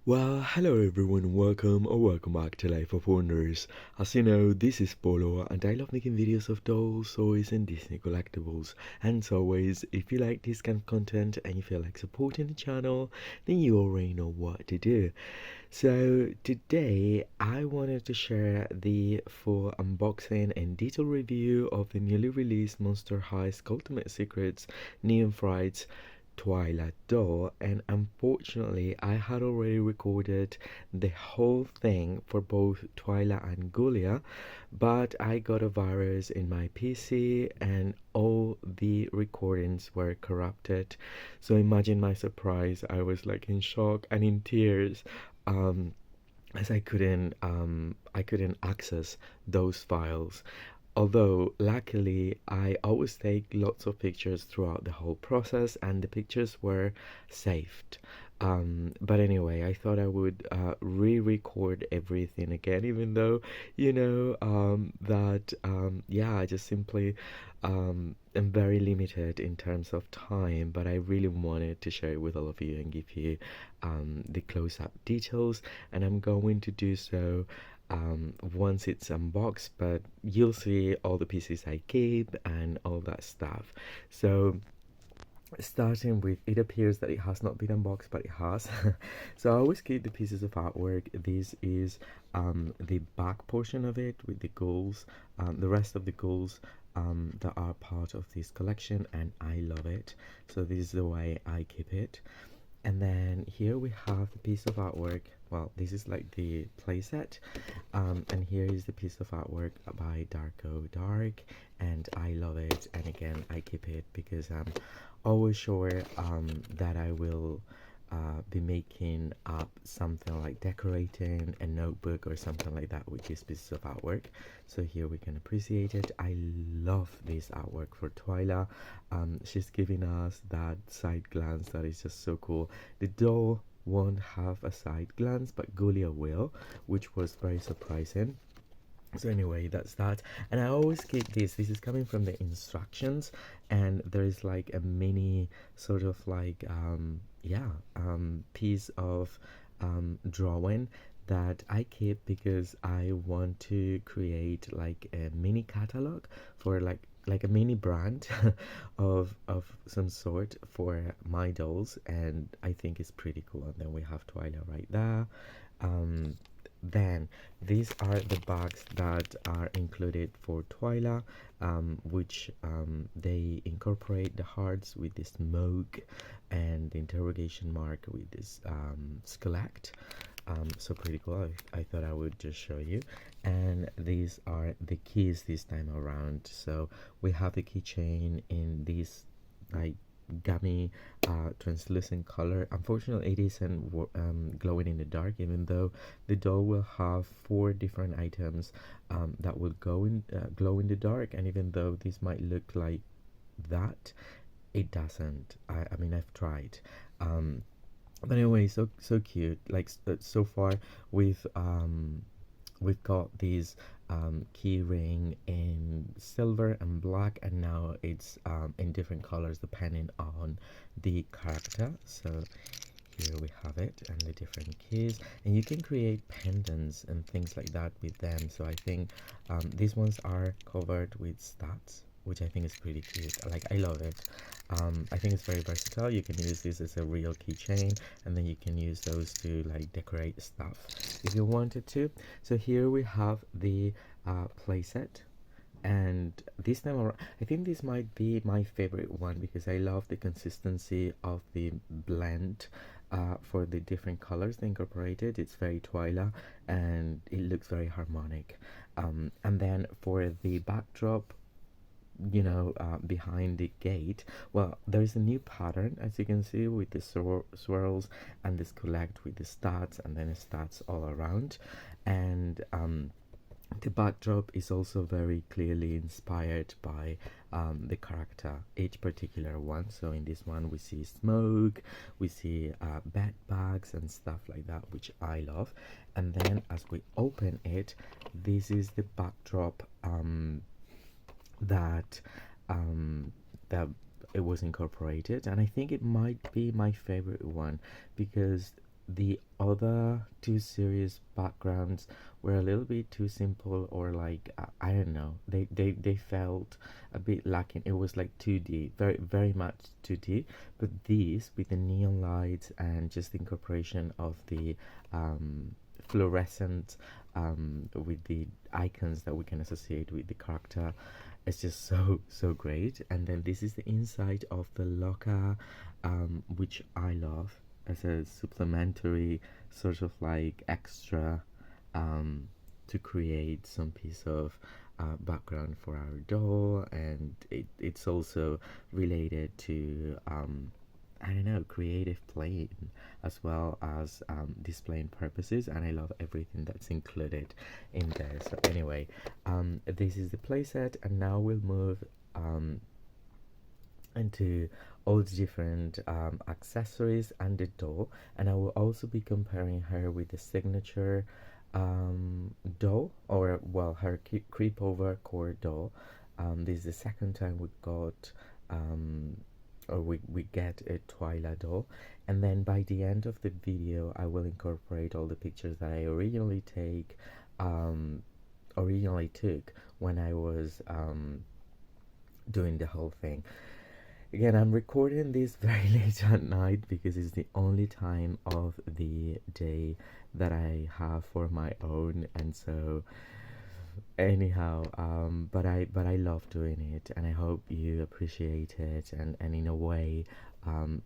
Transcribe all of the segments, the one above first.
Well, hello everyone, welcome back to Life of Wonders. As you know, this is Polo and I love making videos of dolls, toys and Disney collectibles. And as always, if you like this kind of content and you feel like supporting the channel, then you already know what to do. So today I wanted to share the full unboxing and detailed review of the newly released Monster High Skulltimate Secrets Neon Frights TWYLA doll, and unfortunately I had already recorded the whole thing for both TWYLA and Gulia, but I got a virus in my PC and all the recordings were corrupted. So imagine my surprise. I was like in shock and in tears. Um, as I couldn't access those files. Although luckily I always take lots of pictures throughout the whole process and the pictures were saved. But anyway, I thought I would re-record everything again, even though yeah, I just simply am very limited in terms of time, but I really wanted to share it with all of you and give you the close-up details, and I'm going to do so once it's unboxed, but you'll see all the pieces I keep and all that stuff. So starting with, it appears that it has not been unboxed, but it has. So I always keep the pieces of artwork. This is the back portion of it with the ghouls, the rest of the ghouls that are part of this collection, and I love it. So this is the way I keep it. And then here we have the piece of artwork. Well, this is like the playset, and here is the piece of artwork by Darko Dark, and I love it. And again, I keep it because I'm always sure that I will be making up something like decorating a notebook or something like that with this piece of artwork. So here we can appreciate it. I love this artwork for TWYLA. She's giving us that side glance that is just so cool. The doll won't have a side glance, but Gulia will, which was very surprising. So anyway, that's that. And I always keep this is coming from the instructions, and there is like a mini sort of like piece of drawing that I keep because I want to create like a mini catalog for like a mini brand of some sort for my dolls, and I think it's pretty cool. And then we have Twilight right there. Then these are the bags that are included for TWYLA, which they incorporate the hearts with the smoke and the interrogation mark with this skelect. So pretty cool. I thought I would just show you. And these are the keys this time around. So we have the keychain in this like gummy translucent color. Unfortunately it isn't glowing in the dark, even though the doll will have 4 different items that will glow in the dark, and even though this might look like that, it doesn't. I mean, I've tried. But anyway, so cute. Like so far we've got these key ring in silver and black, and now it's in different colors depending on the character. So here we have it, and the different keys, and you can create pendants and things like that with them. So I think these ones are covered with stats, which I think is pretty cute. Like, I love it. I think it's very versatile. You can use this as a real keychain, and then you can use those to like decorate stuff if you wanted to. So here we have the playset, and this time around I think this might be my favorite one because I love the consistency of the blend for the different colors they incorporated. It's very TWYLA and it looks very harmonic. And then for the backdrop, behind the gate, well, there is a new pattern, as you can see, with the swirls and this collect with the stats, and then stats all around. And the backdrop is also very clearly inspired by the character, each particular one. So in this one we see smoke, we see bed bags and stuff like that, which I love. And then as we open it, this is the backdrop that it was incorporated, and I think it might be my favorite one because the other two series backgrounds were a little bit too simple, or like I don't know, they felt a bit lacking. It was like 2D, very very much 2D. But these, with the neon lights and just the incorporation of the fluorescent with the icons that we can associate with the character, it's just so great. And then this is the inside of the locker, which I love as a supplementary sort of like extra, to create some piece of background for our doll. And it's also related to I don't know, creative playing as well as displaying purposes, and I love everything that's included in there. So anyway, this is the playset, and now we'll move into all the different accessories and the doll. And I will also be comparing her with the signature doll, or well, her creep over core doll. This is the second time we got or we get a TWYLA doll. And then by the end of the video, I will incorporate all the pictures that I originally took when I was doing the whole thing. Again, I'm recording this very late at night because it's the only time of the day that I have for my own. And so anyhow, but I love doing it, and I hope you appreciate it, and in a way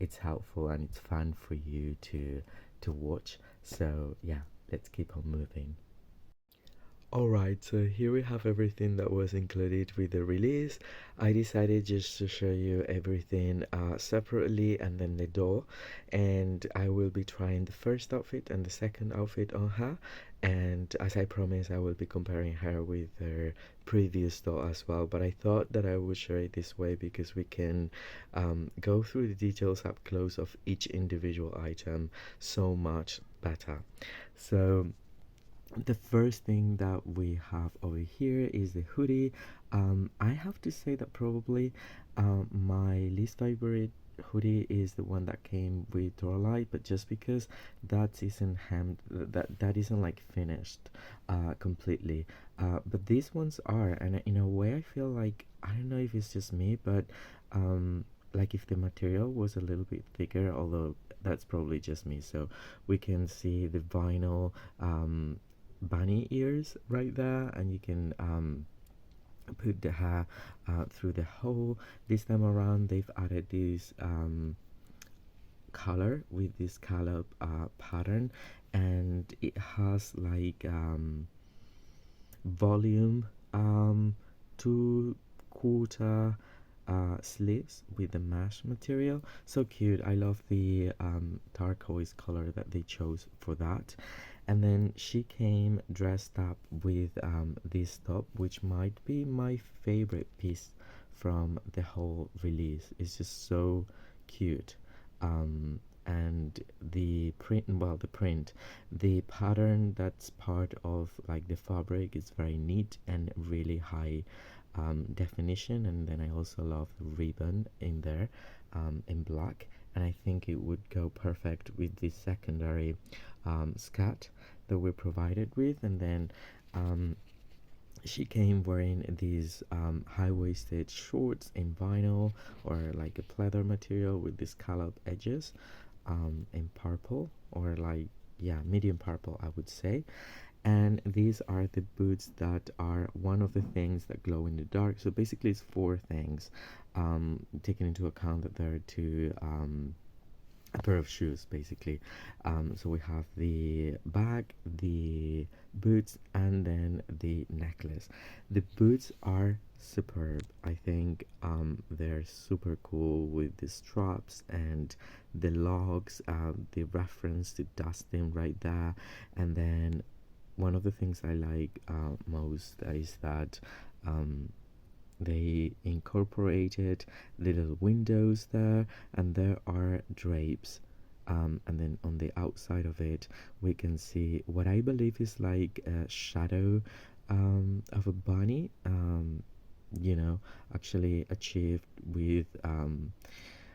it's helpful and it's fun for you to watch. So yeah, let's keep on moving. Alright, so here we have everything that was included with the release. I decided just to show you everything separately, and then the doll. And I will be trying the first outfit and the second outfit on her. And as I promised, I will be comparing her with her previous doll as well. But I thought that I would share it this way because we can go through the details up close of each individual item so much better. So the first thing that we have over here is the hoodie. I have to say that probably my least favorite hoodie is the one that came with Doralight, but just because that isn't that isn't like finished completely. But these ones are, and in a way I feel like, I don't know if it's just me, but like if the material was a little bit thicker, although that's probably just me. So we can see the vinyl bunny ears right there, and you can put the hair through the hole. This time around they've added this color with this scallop pattern, and it has like volume 2/4 sleeves with the mesh material. So cute. I love the turquoise color that they chose for that. And then she came dressed up with this top, which might be my favorite piece from the whole release. It's just so cute. And the print, well, the pattern that's part of like the fabric is very neat and really high definition. And then I also love the ribbon in there in black, and I think it would go perfect with the secondary skirt that we're provided with. And then she came wearing these high-waisted shorts in vinyl, or like a pleather material with these scallop edges in purple, or like, yeah, medium purple I would say. And these are the boots that are one of the things that glow in the dark. So basically it's four things, taking into account that there are two a pair of shoes basically. So we have the bag, the boots, and then the necklace. The boots are superb. I think they're super cool with the straps and the logs, the reference to dusting right there. And then one of the things I like most is that they incorporated little windows there, and there are drapes. And then on the outside of it, we can see what I believe is like a shadow of a bunny, you know, actually achieved with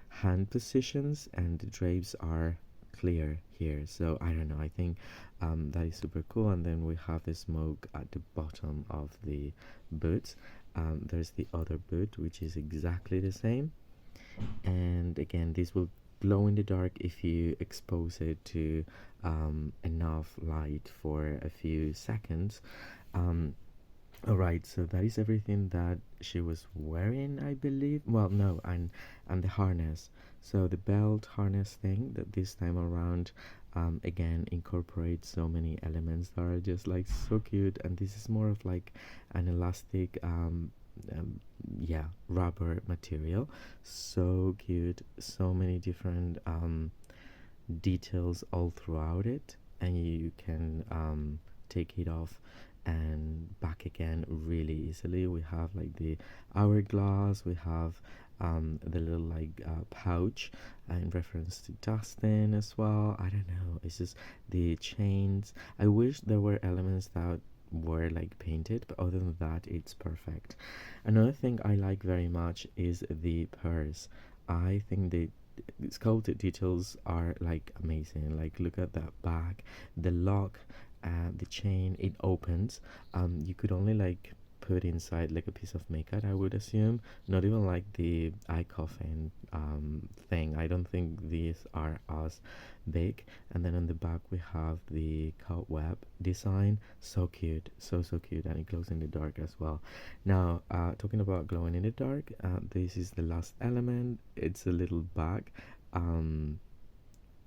hand positions, and the drapes are clear here. So I don't know, I think that is super cool. And then we have the smoke at the bottom of the boot. There's the other boot, which is exactly the same. And again, this will glow in the dark if you expose it to enough light for a few seconds. Alright, so that is everything that she was wearing, I believe. Well, no, and the harness. So the belt harness thing that this time around, again, incorporates so many elements that are just like so cute. And this is more of like an elastic, um, yeah, rubber material. So cute. So many different details all throughout it, and you can take it off and back again really easily. We have like the hourglass, we have the little like pouch in reference to Dustin as well. I don't know, it's just the chains. I wish there were elements that were like painted, but other than that it's perfect. Another thing I like very much is the purse. I think the sculpted details are like amazing. Like look at that bag, the lock, the chain, it opens. You could only like put inside like a piece of makeup, I would assume, not even like the eye coffin thing. I don't think these are as big. And then on the back we have the cobweb design. So cute, so cute, and it glows in the dark as well. Now talking about glowing in the dark, this is the last element. It's a little bag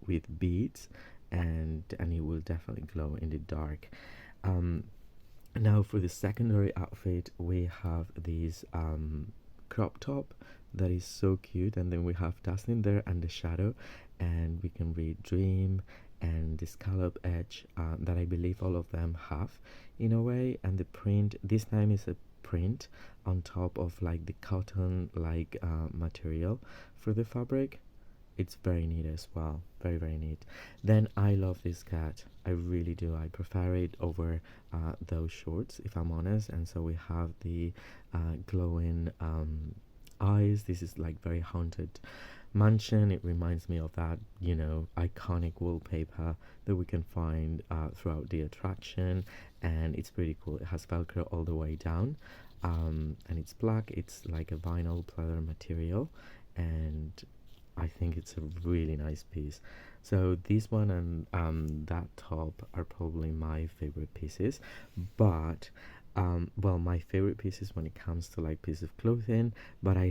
with beads, and it will definitely glow in the dark. um, Now for the secondary outfit, we have this crop top that is so cute, and then we have Dustin there and the shadow, and we can read dream and the scallop edge that I believe all of them have in a way. And the print this time is a print on top of like the cotton like material for the fabric. It's very neat as well, very neat. Then I love this cat, I really do. I prefer it over those shorts, if I'm honest. And so we have the glowing eyes. This is like very haunted mansion. It reminds me of that, you know, iconic wallpaper that we can find throughout the attraction, and it's pretty cool. It has velcro all the way down, and it's black. It's like a vinyl pleather material, and I think it's a really nice piece. So this one and that top are probably my favorite pieces. But well, my favorite pieces when it comes to like pieces of clothing, but I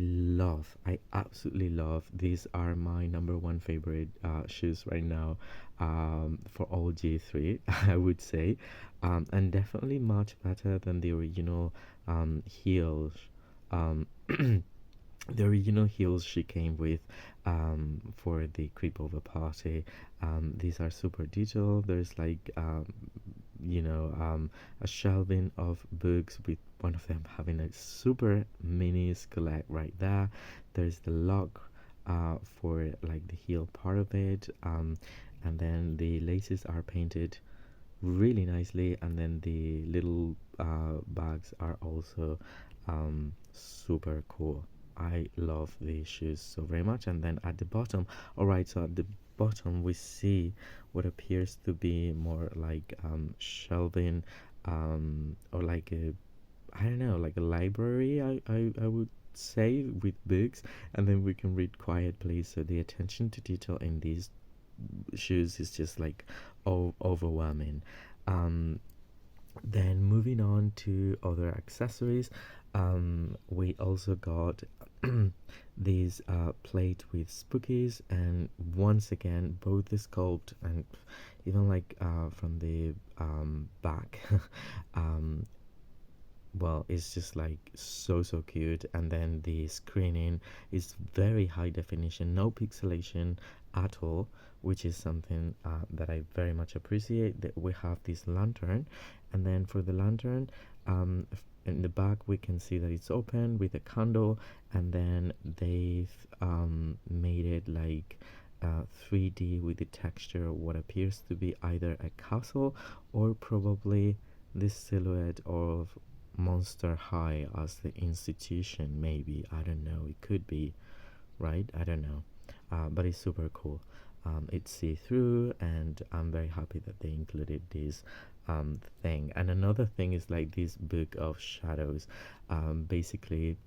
absolutely love, these are my number one favorite shoes right now, for all G3, I would say, and definitely much better than the original heels. Um, the original heels she came with for the creep over party. These are super detailed. There's like a shelving of books with one of them having a super mini skelet right there. There's the lock for like the heel part of it, and then the laces are painted really nicely, and then the little bags are also super cool. I love these shoes so very much. And then at the bottom, all right, so at the bottom we see what appears to be more like shelving, or like a, I don't know, like a library, I would say, with books. And then we can read Quiet Place. So the attention to detail in these shoes is just like overwhelming. um then moving on to other accessories, we also got these plate with spookies, and once again both the sculpt and even like from the back, um, well, it's just like so cute. And then the screening is very high definition, no pixelation at all, which is something that I very much appreciate. That we have this lantern, and then for the lantern, in the back we can see that it's open with a candle, and then they've made it like 3D with the texture of what appears to be either a castle or probably this silhouette of Monster High as the institution. Maybe, I don't know, it could be, right? I don't know, but it's super cool. it's see-through, and I'm very happy that they included this thing. And another thing is like this book of shadows, basically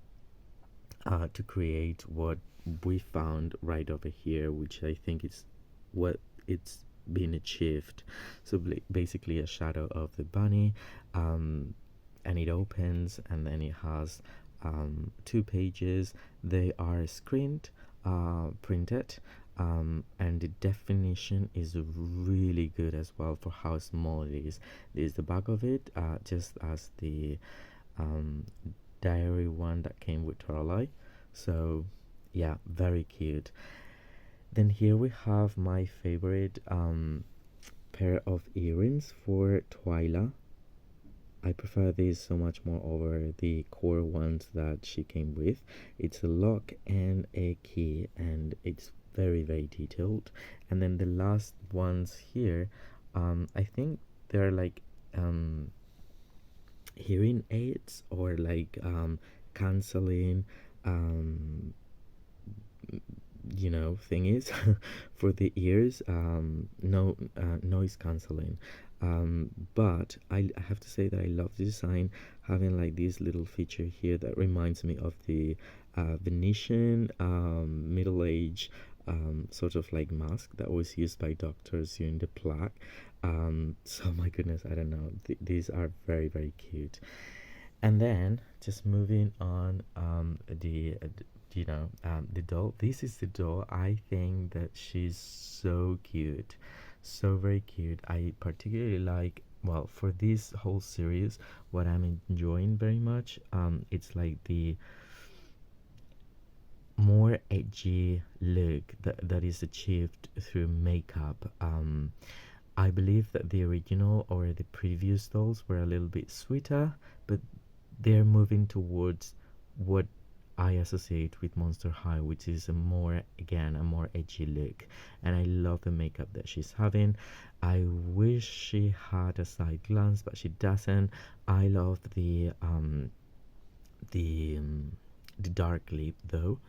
to create what we found right over here, which I think is what it's been achieved. So basically a shadow of the bunny, and it opens, and then it has two pages. They are screened, printed, and the definition is really good as well for how small it is. There's the back of it, just as the diary one that came with TWYLA. So yeah, very cute. Then here we have my favorite pair of earrings for TWYLA. I prefer these so much more over the core ones that she came with. It's a lock and a key, and it's very, very detailed. And then the last ones here, I think they're like hearing aids, or like canceling thingies for the ears, no noise canceling. But I have to say that I love the design, having like this little feature here that reminds me of the Venetian middle age sort of like mask that was used by doctors during the plague. So my goodness, I don't know, these are very, very cute. And then just moving on, the doll. This is the doll. I think that she's so cute, so very cute. I particularly like, well, for this whole series, what I'm enjoying very much, it's like the more edgy look that is achieved through makeup. I believe that the original or the previous dolls were a little bit sweeter, but they're moving towards what I associate with Monster High, which is a more edgy look. And I love the makeup that she's having. I wish she had a side glance, but she doesn't. I love the dark lip though,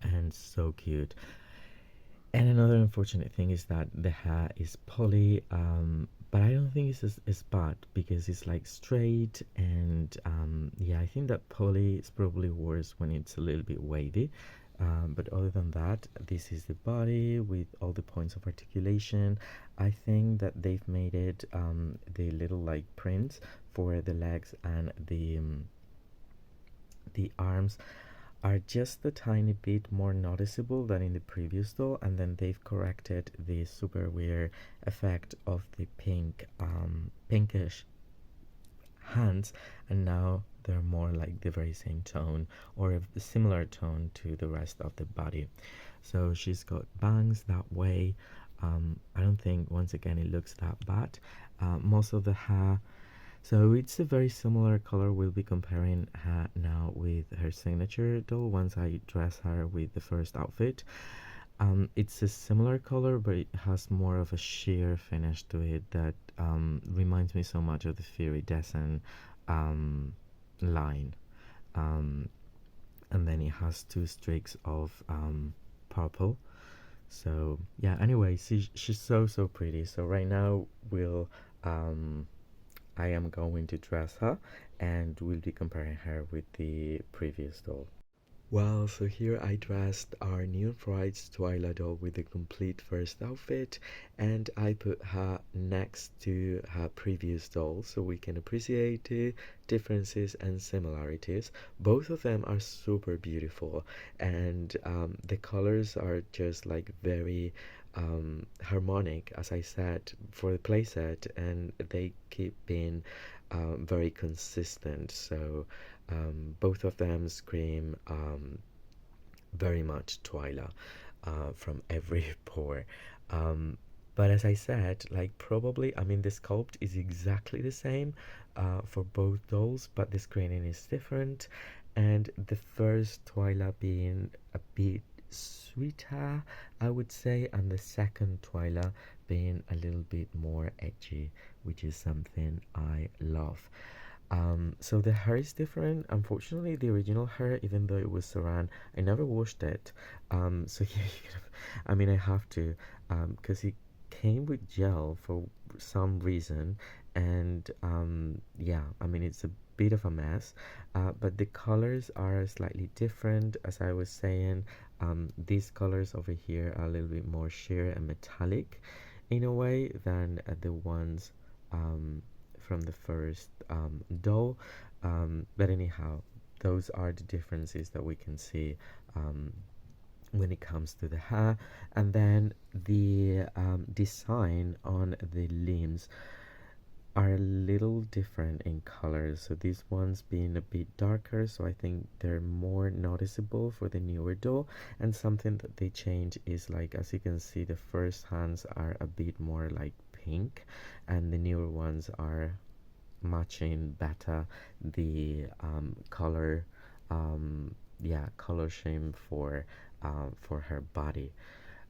and so cute. And another unfortunate thing is that the hair is poly, but I don't think it's bad, because it's like straight, and yeah, I think that poly is probably worse when it's a little bit wavy. But other than that, this is the body with all the points of articulation. I think that they've made it the little like prints for the legs and the arms are just a tiny bit more noticeable than in the previous doll, and then they've corrected the super weird effect of the pinkish hands, and now they're more like the very same tone, or a similar tone to the rest of the body. So she's got bangs that way. I don't think, once again, it looks that bad. Most of the hair, so it's a very similar color. We'll be comparing her now with her signature doll once I dress her with the first outfit. It's a similar color, but it has more of a sheer finish to it that reminds me so much of the Iridescent line. And then it has two streaks of purple. So yeah, anyway, she's so pretty. So right now I am going to dress her, and we'll be comparing her with the previous doll. Well, so here I dressed our new Frights TWYLA doll with the complete first outfit, and I put her next to her previous doll so we can appreciate the differences and similarities. Both of them are super beautiful, and the colors are just like very harmonic, as I said, for the playset, and they keep being very consistent. So both of them scream very much TWYLA from every pore. But as I said, like, probably, I mean, the sculpt is exactly the same for both dolls, but the screening is different. And the first TWYLA being a bit sweeter, I would say, and the second TWYLA being a little bit more edgy, which is something I love. So the hair is different. Unfortunately, the original hair, even though it was saran, I never washed it. So yeah, I mean, I have to, because it came with gel for some reason, and yeah, I mean, it's a bit of a mess. But the colors are slightly different, as I was saying. These colors over here are a little bit more sheer and metallic in a way than the ones um, from the first doll. But anyhow, those are the differences that we can see um, when it comes to the hair. And then the design on the limbs are a little different in colors. So these ones being a bit darker, so I think they're more noticeable for the newer doll. And something that they change is, like, as you can see, the first hands are a bit more like pink, and the newer ones are matching better the color, yeah, color scheme for her body.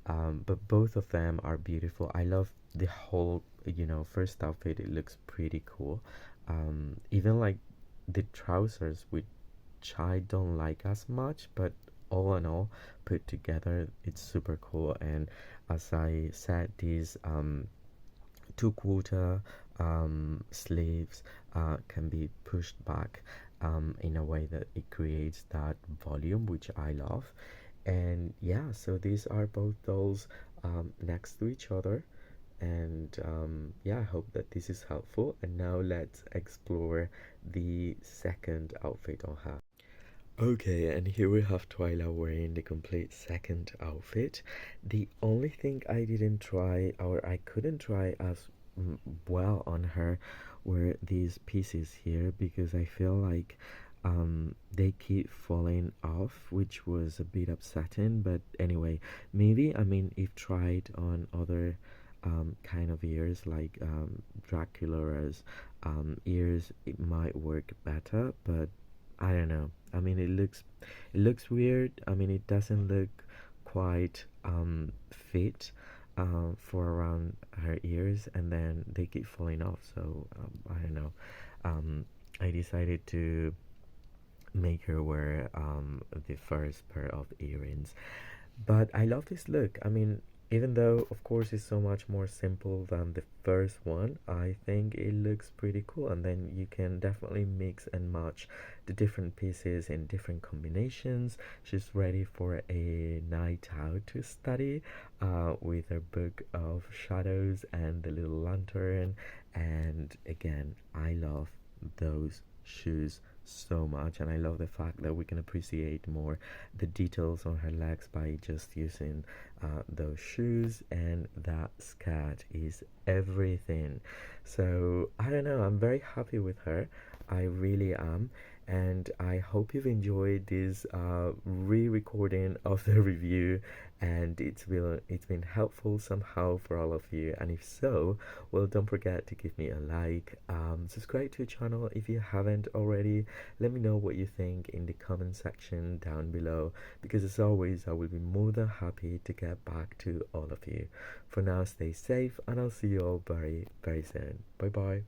But both of them are beautiful. I love the whole, first outfit. It looks pretty cool. Even like the trousers, which I don't like as much, but all in all, put together, it's super cool. And as I said, these two-quarter sleeves can be pushed back in a way that it creates that volume, which I love. And yeah, so these are both dolls next to each other. And yeah, I hope that this is helpful. And now let's explore the second outfit on her. Okay, and here we have Twyla wearing the complete second outfit. The only thing I didn't try, or I couldn't try as well on her, were these pieces here, because I feel like they keep falling off, which was a bit upsetting. But anyway, maybe, I mean, if tried on other kind of ears, like Dracula's ears, it might work better. But I don't know. I mean, it looks weird. I mean, it doesn't look quite fit for around her ears, and then they keep falling off. So I don't know. Um, I decided to make her wear the first pair of earrings. But I love this look. I mean, even though, of course, it's so much more simple than the first one, I think it looks pretty cool. And then you can definitely mix and match the different pieces in different combinations. She's ready for a night out to study with her book of shadows and the little lantern. And again, I love those shoes so much, and I love the fact that we can appreciate more the details on her legs by just using those shoes, and that skirt is everything. So I don't know, I'm very happy with her. I really am. And I hope you've enjoyed this re-recording of the review, and it's been helpful somehow for all of you. And if so, well, don't forget to give me a like, subscribe to the channel if you haven't already. Let me know what you think in the comment section down below, because as always, I will be more than happy to get back to all of you. For now, stay safe, and I'll see you all very, very soon. Bye bye.